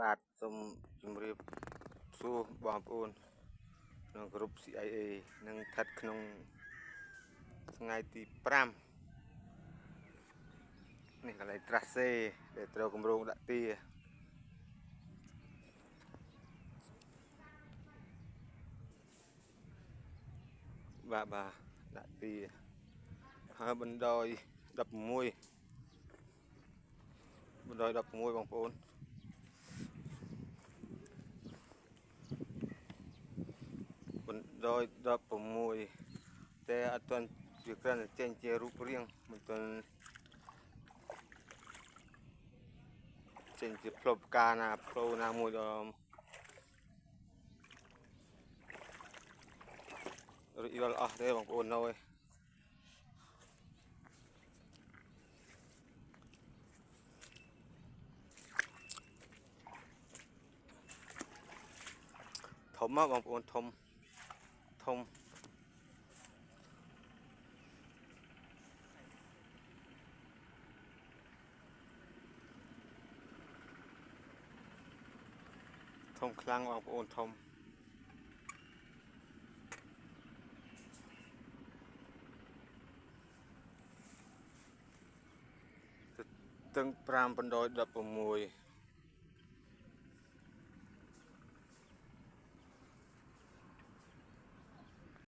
បាទសូមជម្រាបសួរបងប្អូនក្នុងក្រុម CIA នឹងស្ថិតក្នុងថ្ងៃទី5នេះកន្លែងត្រាសេដែលត្រូវគម្រោងដាក់ទាបាទដាក់ទាហើយបណ្ដោយ16បងប្អូនបណ្ដោយ16តែអត់ទាន់វាគ្រាន់តែចេញជារូបរាងមិនទាន់ចេញជាផ្លូវផ្កាណាផ្លូវណាមួយដល់រួចរាល់អស់ទេបងប្អូននៅឯធំមកបងប្អូនធំខ្លាំងបងប្អូនធំស្ទឹង5បណ្ដោយ16